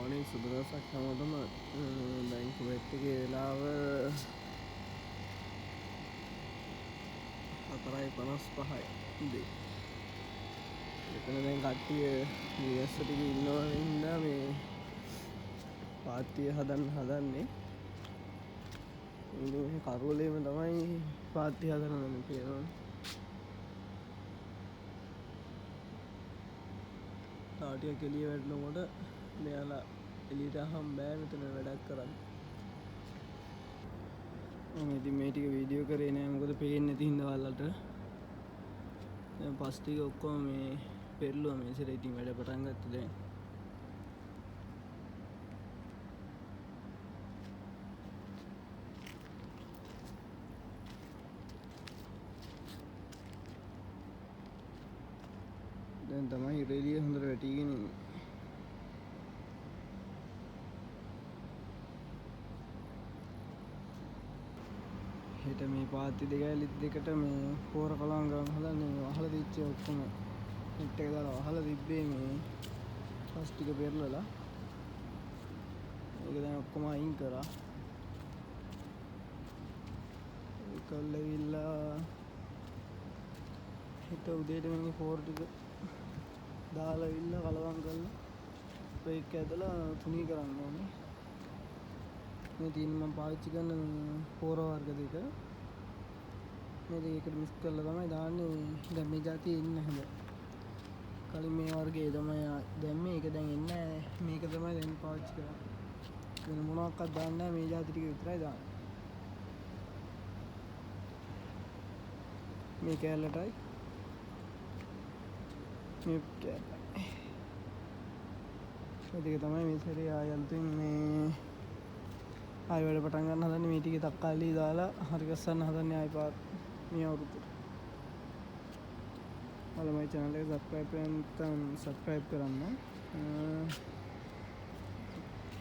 morning සුබ දවසක් හැමෝටම. දැන් කුවේත් එකේ වෙලාව 4:55 උදේ. එතන දැන් කට්ටිය US ටික ඉන්නවා හින්දා මේ පාත්තිය හදන්නේ. ඉතින් කරුවලේම තමයි පාත්තිය හදන්න තියෙනවා. තාටියක් එළිය වැටෙනකොට මෙයාලා එළියට අහම් බෑ මෙතන වැඩක් කරන්න. මම ඉතින් මේ ටික වීඩියෝ කරේ නෑ මොකද පේන්නේ නැති හින්දා ඔයාලට. දැන් පස් ටික ඔක්කොම මේ පෙරළුවා මේසෙට. ඉතින් වැඩ පටන් ගත්තා දැන්. දැන් තමයි ඉරෙලිය හොඳට වැටිගෙන ඉන්නේ. හෙට මේ පාත්ති දෙකට මේ පෝර කලවම් කරන්න හදන්නේ. මේ වහලා තිච්ච ඔක්කොම නෙට් එක දාලා වහලා තිබ්බේ මේ පස් ටික පෙරලලා. ඒක දැන් ඔක්කොම අයින් කරා. ඒකල් ඇවිල්ලා හෙට උදේට මේ පෝර ටික දාලා ඉන්න කලවම් කරලා බ්‍රේක් ඇදලා තුනී කරන්න ඕනේ. මේ තියෙන මම පාවිච්චි කරන පෝර වර්ග දෙක. මේ දෙකට මික්ස් කරලා තමයි දාන්නේ. දැන් මේ જાතියේ ඉන්න හැම. කලින් මේ වර්ගයේ තමයි දැම්මේ. ඒක දැන් එන්නේ නැහැ. මේක තමයි දැන් පාවිච්චි කරන්නේ. වෙන මොනවාක්වත් දාන්නේ නැහැ. මේ જાති ටික විතරයි දාන්නේ. මේ කැලලටයි මේ කැලලයි. ඒ දෙක තමයි මේ සැරේ ආයන්තින් මේ ආයෙ වැඩ පටන් ගන්න හදන්නේ. මේ ටිකේ තක්කාලි දාලා හරි ගස්සන්න හදන්නේ ආයෙ පාත් මේ අවුරුද්දට. ඔයාලා මගේ channel එක subscribe කරන්න.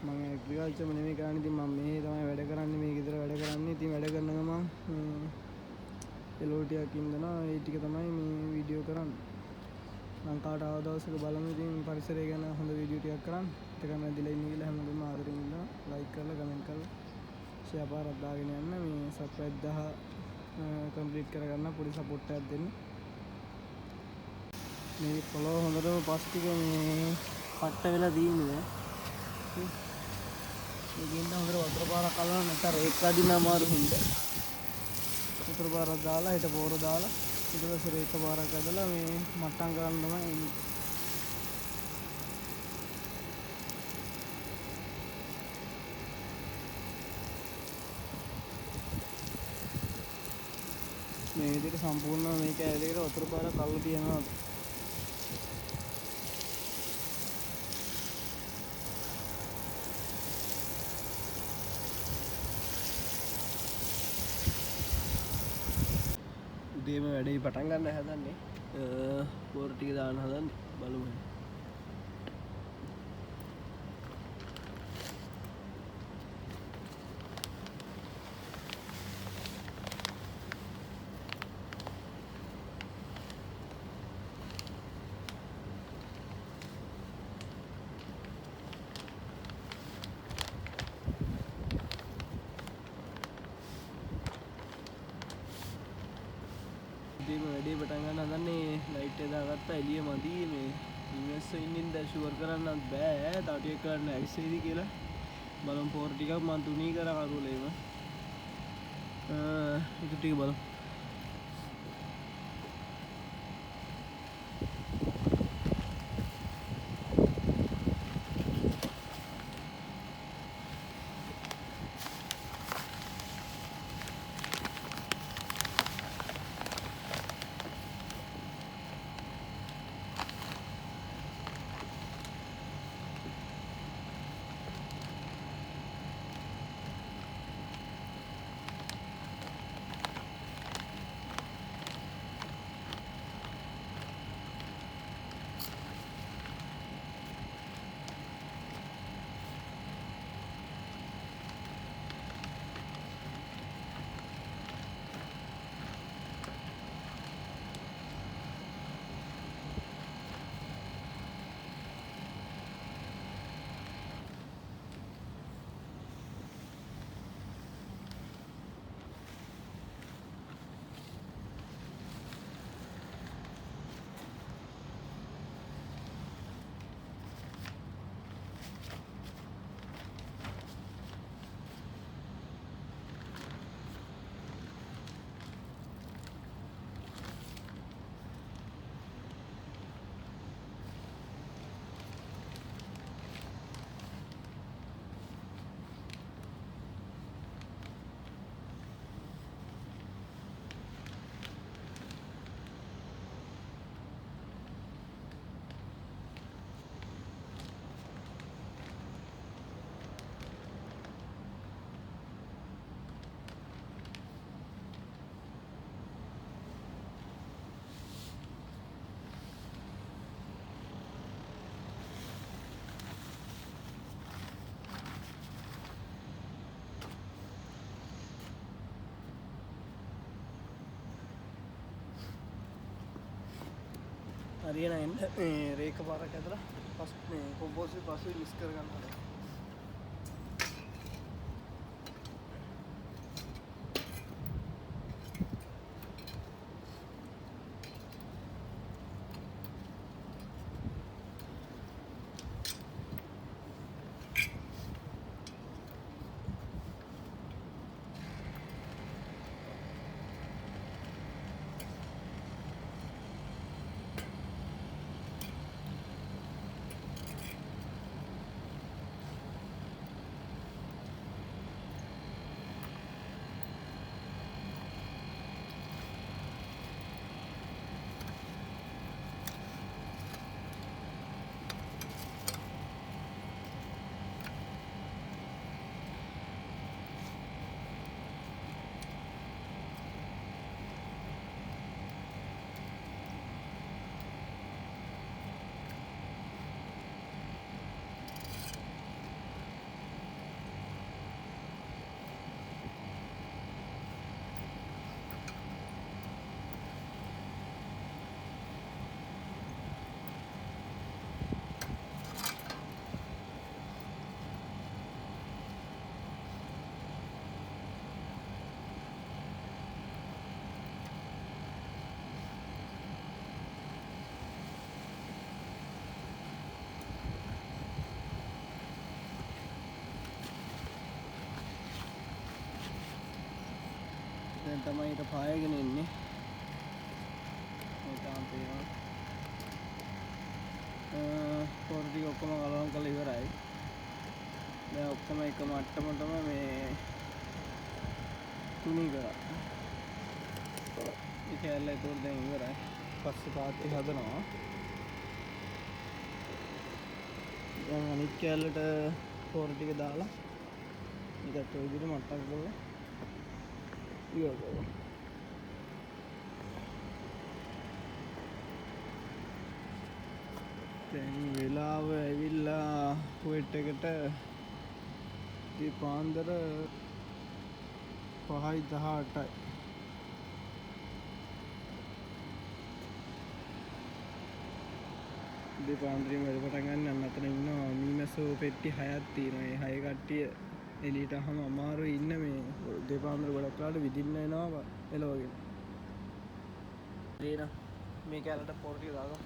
මම ඇග්‍රිකල්චර් නෙමෙයි කරන්නේ. ඉතින් මම මේ තමයි වැඩ කරන්නේ. මේ ගෙදර වැඩ කරන්නේ. ඉතින් වැඩ කරන ගමන් එළවලු ටිකක් ඉඳනවා. ඒ ටික තමයි මේ වීඩියෝ කරන්නේ. ලංකාවට ආව දවසක බලමු ඉතින් පරිසරය ගැන හොඳ වීඩියෝ ටිකක් කරන්න. ඒකම ඇදලා ඉන්න කියලා හැමෝටම ආදරෙන් ඉන්නවා. ලයික් කරලා කමෙන්ට් කරලා ෂෙයා පාරක් දාගෙන යන්න. මේ සබ්ස්ක්‍රයිබ් 1000 කම්ප්ලීට් කරගන්න පොඩි සපෝට් එකක් දෙන්න. මේ පොළොව හොඳටම පස් ටික මේ පට්ට වෙලා තියෙන්නේ. මේකෙන් නම් හොඳට වතුර පාරක් අල්ලන්න නැත්නම් රේක් අදින්න අමාරු හින්දා. වතුර පාරක් දාලා හෙට පොර දාලා ඊට පස්සේ රේක පාරක් ඇදලා මේ මට්ටම් කරන්න තමයි එන්නේ. මේ විදිහට සම්පූර්ණ මේ කැලේකට වතුර පාරක් අල්ලලා තියෙනවා. උදේම වැඩේ පටන් ගන්න හදන්නේ. පොර ටික දාන්න හදන්නේ. බලමු. උදේම වැඩේ පටන් ගන්න හදන්නේ. ලයිට් එක දාගත්තා. එළිය මදි. මේ US ඉන්නින් දැන් ෂුවර් කරන්නත් බෑ. තව ටිකක් කරන්න ඇවිස්සෙයිද කියලා. බලමු පොර ටිකක් මම තුනී කරා කරුවලේම. ඒක ටික බලමු. හරියන එන්න රේක පාරක් ඇදලා පස් මේ කොම්පෝස්ට් පස්සේ මික්ස් කරගන්න ඕනේ. දැන් තමයි ඊට පායගෙන ඉන්නේ. මේ තාම තියෙනවා. පොර ටික ඔක්කොම කලවම් කරලා ඉවරයි. දැන් ඔක්කොම එක මට්ටමටම මේ තුනී කරා. ඒ කැලේ ඒක දැන් ඉවරයි. පස්සේ පාත්ති හදනවා. දැන් අනිත් කැලේට පොර ටික දාලා ඊකට ඔය විදිහට මට්ටම් කරලා ඉවරයි. දැන් වෙලාව ඇවිල්ලා කුවේට් එකට පාන්දර 5:18යි. පාන්දරින් වැඩ පටන් ගන්න අතන ඉන්නවා මීමැස්සෝ පෙට්ටි 6ක් තියෙනවා. ඒ 6 කට්ටිය එළියට අහම අමාරුයි ඉන්න මේ දෙපාන්දර ගොඩක් කාලේ විදින්න එනවා එලවගෙන. දේන මේ කැලට පොර ටික දාගමු.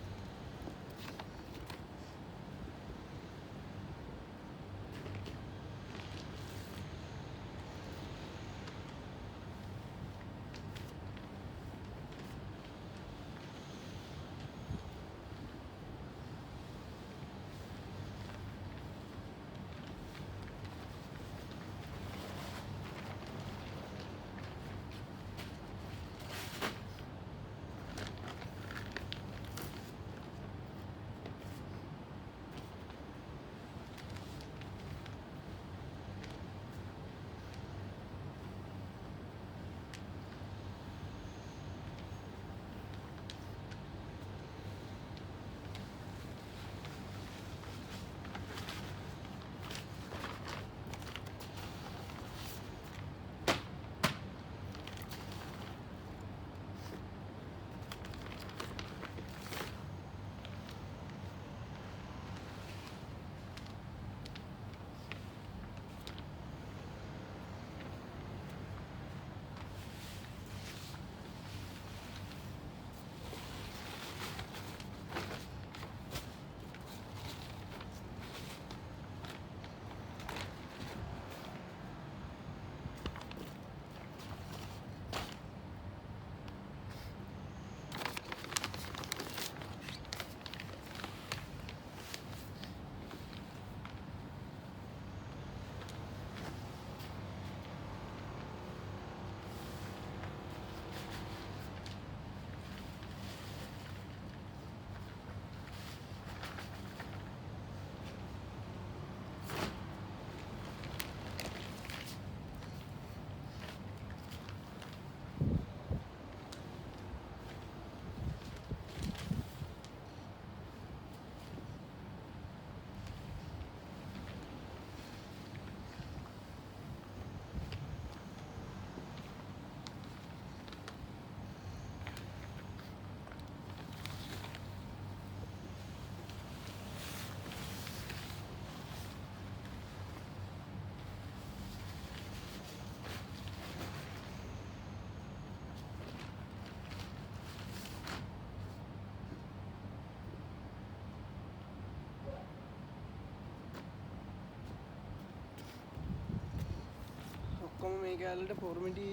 මේ කෑල්ලට පොරමිටි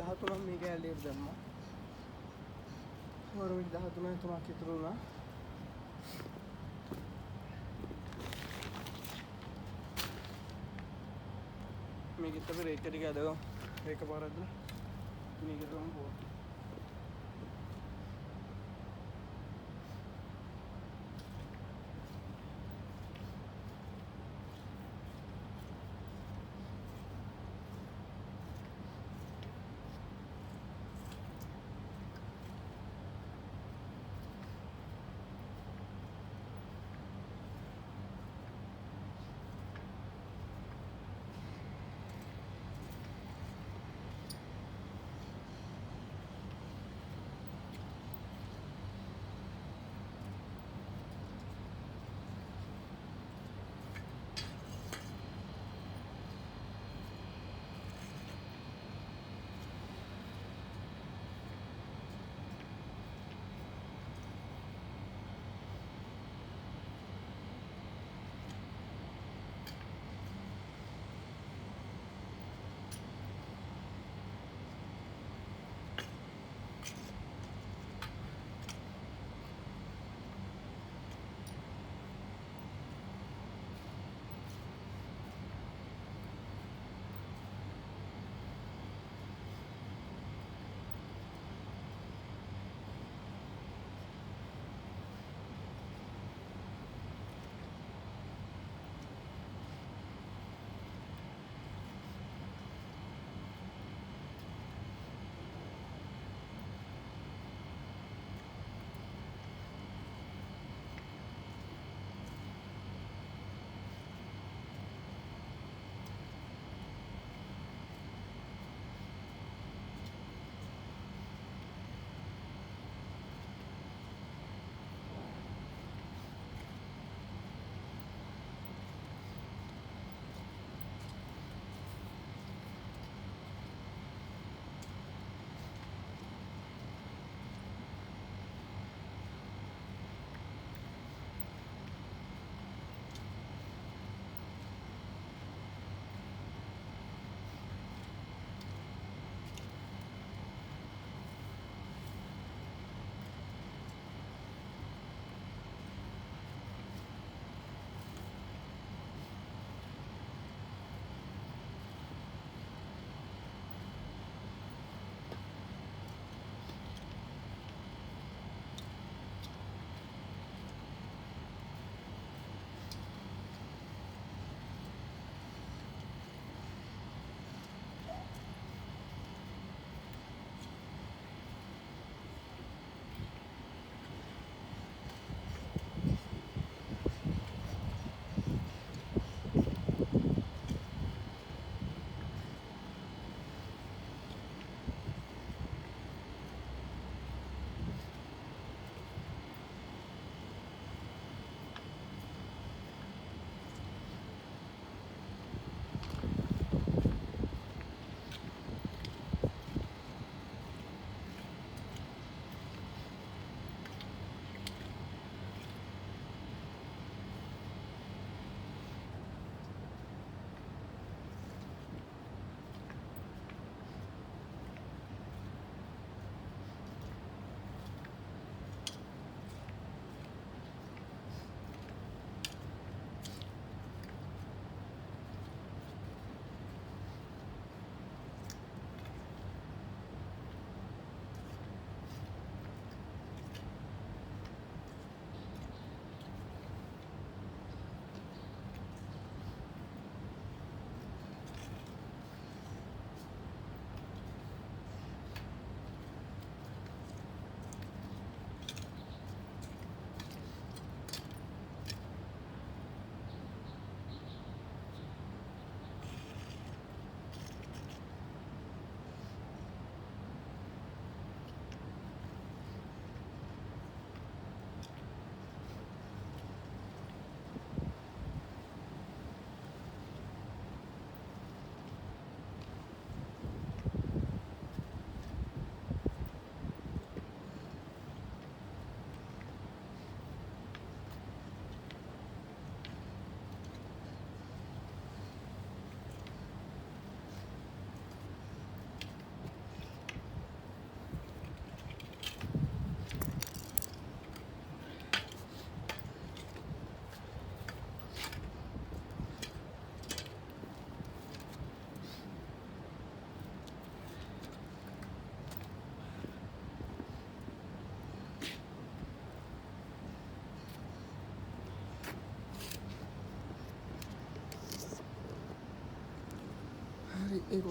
13ක් මේ කෑල්ලේට දැම්මා. පොරමිටි 13යි 3ක් ඉතුරු වුණා. මේකෙත් අපි රේක ටික ඇදගමු. රේක පාරක් දාලා මේකට ගමු පොර.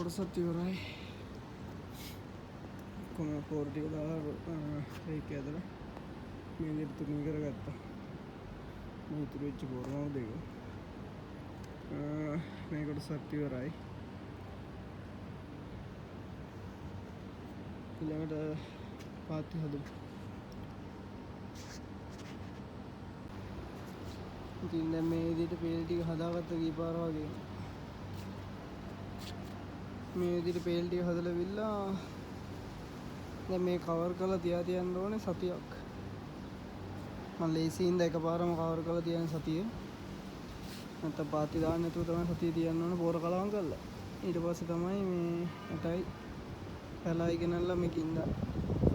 කොටසත් ඉවරයි. කොහොම පොර ටික දාලා ඒක ඇදලා මේ විදිහට තුනී කරගත්තා. මේ ඉතුරු වෙච්ච පොරම දෙක. මේ කොටසත් ඉවරයි. ඊළඟට පාත්ති හදමු. ඉතින් දැන් මේ විදිහට පේල් ටික හදාගත්ත කීපාර වගේ. මේ විදිහට පේල් ටික හදලා විල්ලා දැන් මේ කවර් කරලා තියන්න ඕනේ සතියක්. මම ලේසියින්ද එකපාරම කවර් කරලා තියන සතිය. නැත්නම් පාත්ති දාන්න නැතුව තමයි සතිය තියන්න ඕනේ පොර කලවම් කරලා. ඊට පස්සේ තමයි මේ ඇටයි පැලයි ගෙනල්ලා මේකින් දාන්න.